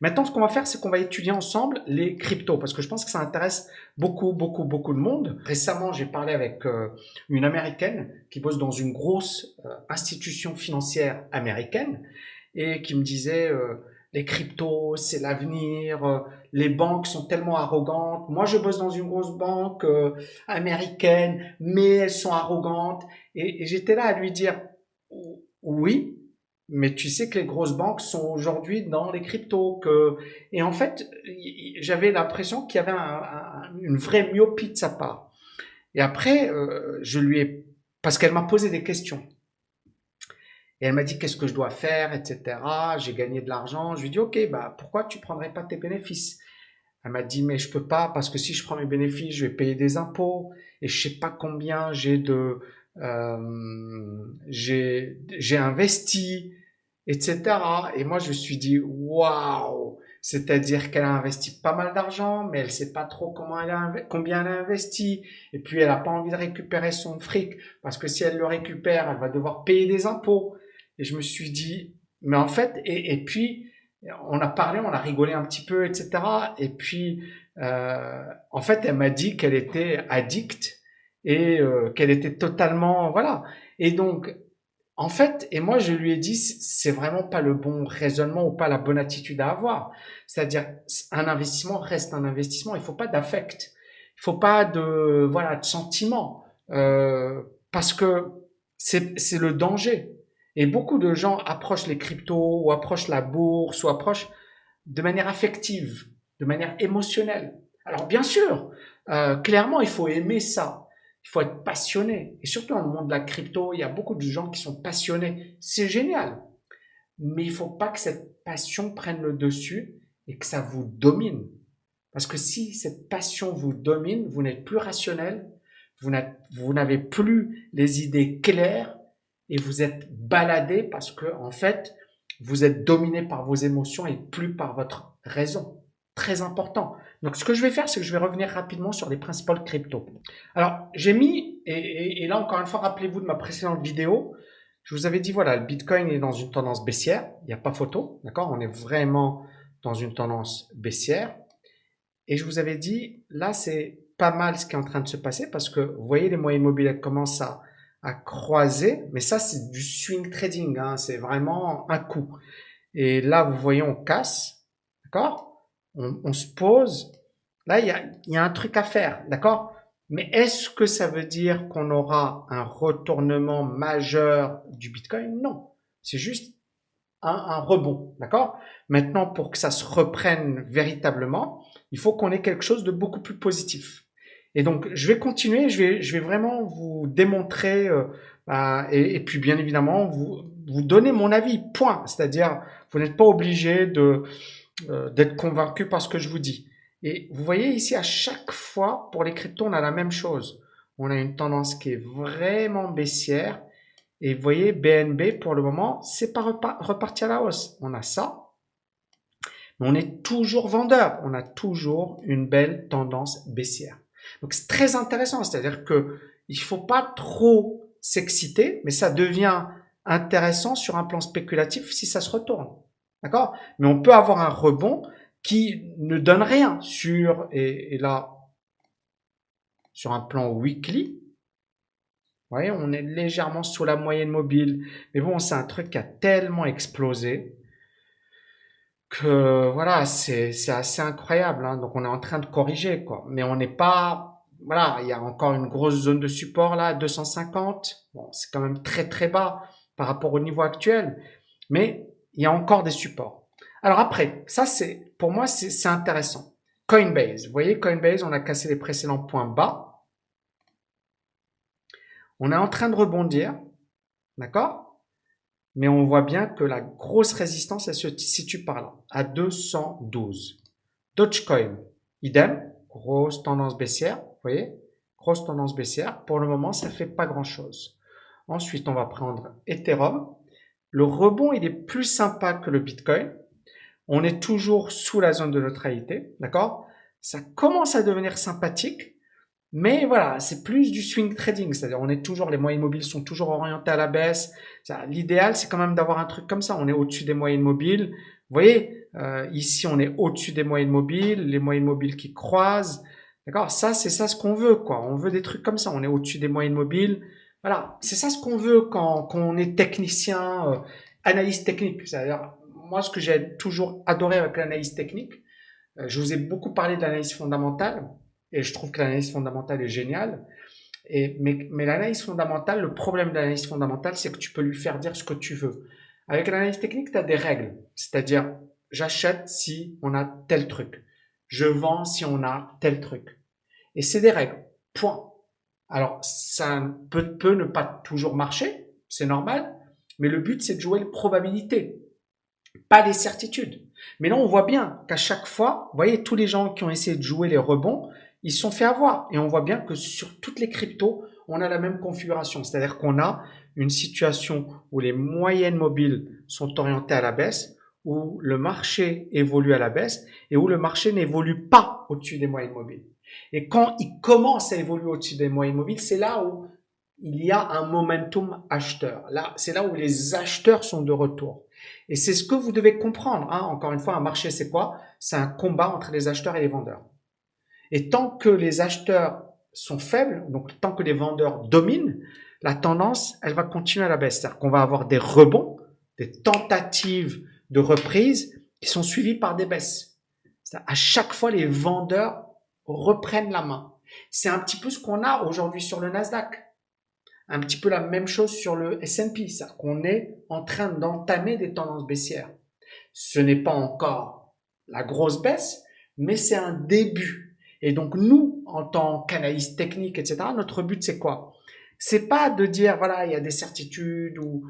Maintenant, ce qu'on va faire, c'est qu'on va étudier ensemble les cryptos parce que je pense que ça intéresse beaucoup de monde. Récemment, j'ai parlé avec une Américaine qui bosse dans une grosse institution financière américaine et qui me disait les cryptos, c'est l'avenir, les banques sont tellement arrogantes. Moi, je bosse dans une grosse banque américaine, mais elles sont arrogantes. Et j'étais là à lui dire, oui, mais tu sais que les grosses banques sont aujourd'hui dans les cryptos. Et en fait, j'avais l'impression qu'il y avait une vraie myopie de sa part. Et après, je lui ai... Parce qu'elle m'a posé des questions. Et elle m'a dit qu'est-ce que je dois faire, etc. J'ai gagné de l'argent. Je lui ai dit, ok, bah, pourquoi tu prendrais pas tes bénéfices? Elle m'a dit, mais je peux pas parce que si je prends mes bénéfices, je vais payer des impôts et je sais pas combien j'ai investi, etc. Et moi, je me suis dit, waouh! C'est-à-dire qu'elle a investi pas mal d'argent, mais elle sait pas trop combien elle a investi. Et puis, elle a pas envie de récupérer son fric parce que si elle le récupère, elle va devoir payer des impôts. Et je me suis dit, mais en fait, et puis, on a parlé, on a rigolé un petit peu, etc. Et puis, en fait, elle m'a dit qu'elle était addicte et qu'elle était totalement, voilà. Et donc, en fait, et moi je lui ai dit, c'est vraiment pas le bon raisonnement ou pas la bonne attitude à avoir. C'est-à-dire, un investissement reste un investissement. Il faut pas d'affect, il faut pas de, voilà, de sentiment, parce que c'est le danger. Et beaucoup de gens approchent les cryptos ou approchent la bourse ou approchent de manière affective, de manière émotionnelle. Alors bien sûr, clairement, il faut aimer ça. Il faut être passionné. Et surtout dans le monde de la crypto, il y a beaucoup de gens qui sont passionnés. C'est génial. Mais il ne faut pas que cette passion prenne le dessus et que ça vous domine. Parce que si cette passion vous domine, vous n'êtes plus rationnel, vous n'avez plus les idées claires et vous êtes baladé parce que, en fait, vous êtes dominé par vos émotions et plus par votre raison. Très important. Donc, ce que je vais faire, c'est que je vais revenir rapidement sur les principaux cryptos. Alors, j'ai mis, et là encore une fois, rappelez-vous de ma précédente vidéo, je vous avais dit, voilà, le Bitcoin est dans une tendance baissière, il n'y a pas photo, d'accord? On est vraiment dans une tendance baissière. Et je vous avais dit, là, c'est pas mal ce qui est en train de se passer parce que vous voyez, les moyennes mobiles commencent à croiser, mais ça, c'est du swing trading, hein, c'est vraiment un coup. Et là, vous voyez, on casse, d'accord? On se pose. Là, il y a un truc à faire, d'accord? Mais est-ce que ça veut dire qu'on aura un retournement majeur du Bitcoin? Non. C'est juste un rebond, d'accord? Maintenant, pour que ça se reprenne véritablement, il faut qu'on ait quelque chose de beaucoup plus positif. Et donc, je vais continuer, je vais vraiment vous démontrer, et puis bien évidemment, vous donner mon avis, point. C'est-à-dire, vous n'êtes pas obligé d'être convaincu par ce que je vous dis. Et vous voyez ici, à chaque fois, pour les cryptos, on a la même chose. On a une tendance qui est vraiment baissière et vous voyez, BNB, pour le moment, c'est pas reparti à la hausse. On a ça, mais on est toujours vendeur. On a toujours une belle tendance baissière. Donc, c'est très intéressant. C'est-à-dire que il faut pas trop s'exciter, mais ça devient intéressant sur un plan spéculatif si ça se retourne. D'accord? Mais on peut avoir un rebond qui ne donne rien et là, sur un plan weekly, vous voyez, on est légèrement sous la moyenne mobile. Mais bon, c'est un truc qui a tellement explosé que voilà, c'est assez incroyable, hein. Donc on est en train de corriger, quoi. Mais on n'est pas... Voilà, il y a encore une grosse zone de support là, 250. Bon, c'est quand même très bas par rapport au niveau actuel. Mais il y a encore des supports. Alors après, ça c'est, pour moi, c'est intéressant. Coinbase, vous voyez, Coinbase, on a cassé les précédents points bas. On est en train de rebondir, d'accord? Mais on voit bien que la grosse résistance, elle se situe par là, à 212. Dogecoin, idem, grosse tendance baissière, vous voyez? Grosse tendance baissière. Pour le moment, ça fait pas grand-chose. Ensuite, on va prendre Ethereum. Le rebond, il est plus sympa que le Bitcoin. On est toujours sous la zone de neutralité, d'accord? Ça commence à devenir sympathique. Mais voilà, c'est plus du swing trading, c'est-à-dire on est toujours, les moyennes mobiles sont toujours orientées à la baisse. L'idéal, c'est quand même d'avoir un truc comme ça. On est au-dessus des moyennes mobiles. Vous voyez, Ici, on est au-dessus des moyennes mobiles, les moyennes mobiles qui croisent. D'accord? Ça, c'est ça ce qu'on veut, quoi. On veut des trucs comme ça. On est au-dessus des moyennes mobiles. Voilà. C'est ça ce qu'on veut quand on est technicien, analyste technique. C'est-à-dire, moi, ce que j'ai toujours adoré avec l'analyse technique, je vous ai beaucoup parlé de l'analyse fondamentale, et je trouve que l'analyse fondamentale est géniale. Mais l'analyse fondamentale, le problème de l'analyse fondamentale, c'est que tu peux lui faire dire ce que tu veux. Avec l'analyse technique, tu as des règles. C'est-à-dire, j'achète si on a tel truc. Je vends si on a tel truc. Et c'est des règles. Point. Alors, ça peut ne pas toujours marcher. C'est normal. Mais le but, c'est de jouer les probabilités, pas les certitudes. Mais là, on voit bien qu'à chaque fois, vous voyez, tous les gens qui ont essayé de jouer les rebonds, ils se sont fait avoir. Et on voit bien que sur toutes les cryptos, on a la même configuration. C'est-à-dire qu'on a une situation où les moyennes mobiles sont orientées à la baisse, où le marché évolue à la baisse et où le marché n'évolue pas au-dessus des moyennes mobiles. Et quand il commence à évoluer au-dessus des moyennes mobiles, c'est là où il y a un momentum acheteur. Là, c'est là où les acheteurs sont de retour. Et c'est ce que vous devez comprendre. Hein. Encore une fois, un marché, c'est quoi? C'est un combat entre les acheteurs et les vendeurs. Et tant que les acheteurs sont faibles, donc tant que les vendeurs dominent, la tendance, elle va continuer à la baisse. C'est-à-dire qu'on va avoir des rebonds, des tentatives de reprise qui sont suivies par des baisses. À chaque fois, les vendeurs reprennent la main. C'est un petit peu ce qu'on a aujourd'hui sur le Nasdaq. Un petit peu la même chose sur le S&P. C'est-à-dire qu'on est en train d'entamer des tendances baissières. Ce n'est pas encore la grosse baisse, mais c'est un début. Et donc nous, en tant qu'analyste technique, etc., notre but c'est quoi? C'est pas de dire voilà il y a des certitudes ou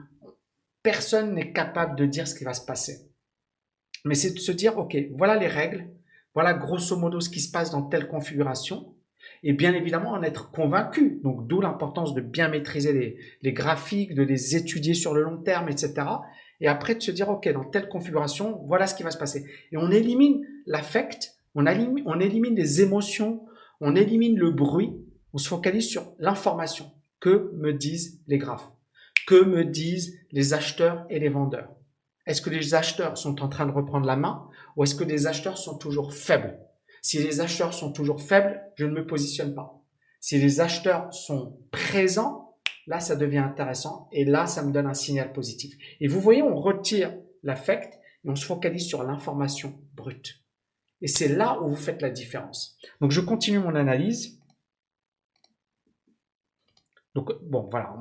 personne n'est capable de dire ce qui va se passer. Mais c'est de se dire ok voilà les règles, voilà grosso modo ce qui se passe dans telle configuration. Et bien évidemment en être convaincu. Donc d'où l'importance de bien maîtriser les graphiques, de les étudier sur le long terme, etc. Et après de se dire, OK, dans telle configuration, voilà ce qui va se passer. Et on élimine l'affect, on élimine les émotions, on élimine le bruit, on se focalise sur l'information. Que me disent les graphes? Que me disent les acheteurs et les vendeurs? Est-ce que les acheteurs sont en train de reprendre la main ou est-ce que les acheteurs sont toujours faibles? Si les acheteurs sont toujours faibles, je ne me positionne pas. Si les acheteurs sont présents, là, ça devient intéressant et là, ça me donne un signal positif. Et vous voyez, on retire l'affect et on se focalise sur l'information brute. Et c'est là où vous faites la différence. Donc, je continue mon analyse. Donc, bon, voilà,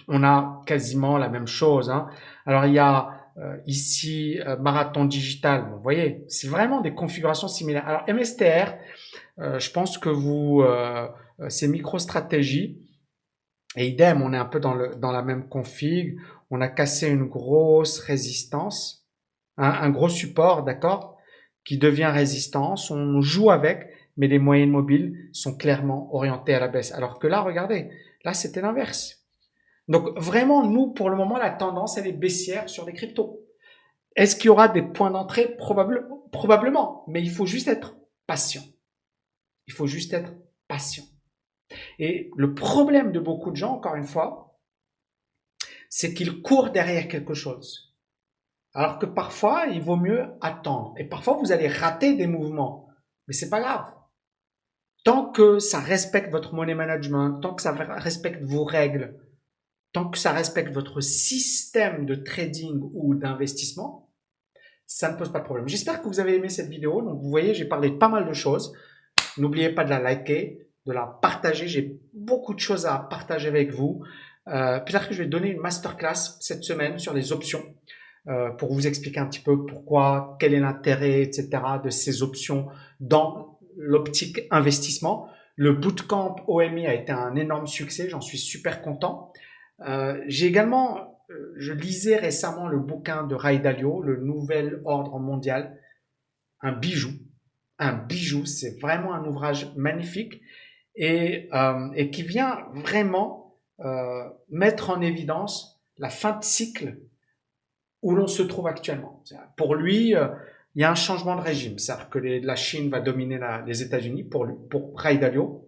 on a quasiment la même chose. Hein. Alors, il y a ici Marathon Digital. Bon, vous voyez, c'est vraiment des configurations similaires. Alors, MSTR, je pense que c'est MicroStratégie. Et idem, on est un peu dans la même config. On a cassé une grosse résistance, un gros support, d'accord, qui devient résistance. On joue avec, mais les moyennes mobiles sont clairement orientées à la baisse. Alors que là, regardez, là, c'était l'inverse. Donc vraiment, nous, pour le moment, la tendance, elle est baissière sur les cryptos. Est-ce qu'il y aura des points d'entrée? Probablement, mais il faut juste être patient. Il faut juste être patient. Et le problème de beaucoup de gens, encore une fois, c'est qu'ils courent derrière quelque chose. Alors que parfois, il vaut mieux attendre. Et parfois, vous allez rater des mouvements. Mais c'est pas grave. Tant que ça respecte votre money management, tant que ça respecte vos règles, tant que ça respecte votre système de trading ou d'investissement, ça ne pose pas de problème. J'espère que vous avez aimé cette vidéo. Donc, vous voyez, j'ai parlé de pas mal de choses. N'oubliez pas de la liker, de la partager. J'ai beaucoup de choses à partager avec vous. Peut-être que je vais donner une masterclass cette semaine sur les options pour vous expliquer un petit peu pourquoi, quel est l'intérêt, etc. de ces options dans l'optique investissement. Le bootcamp OMI a été un énorme succès. J'en suis super content. J'ai également, je lisais récemment le bouquin de Ray Dalio, le Nouvel Ordre Mondial, un bijou. Un bijou, c'est vraiment un ouvrage magnifique et qui vient vraiment mettre en évidence la fin de cycle où l'on se trouve actuellement. Pour lui, il y a un changement de régime, c'est-à-dire que la Chine va dominer les États-Unis pour Ray Dalio.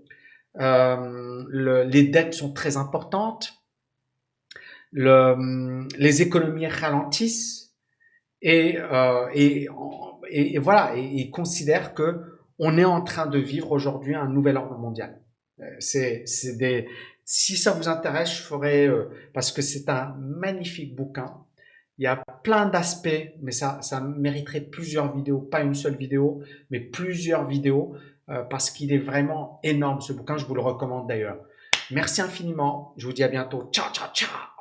Les dettes sont très importantes, les économies ralentissent Et voilà, et il considère que on est en train de vivre aujourd'hui un nouvel ordre mondial. C'est des, si ça vous intéresse, je ferai, parce que c'est un magnifique bouquin. Il y a plein d'aspects, mais ça mériterait plusieurs vidéos, pas une seule vidéo, mais plusieurs vidéos, parce qu'il est vraiment énorme ce bouquin. Je vous le recommande d'ailleurs. Merci infiniment. Je vous dis à bientôt. Ciao, ciao, ciao.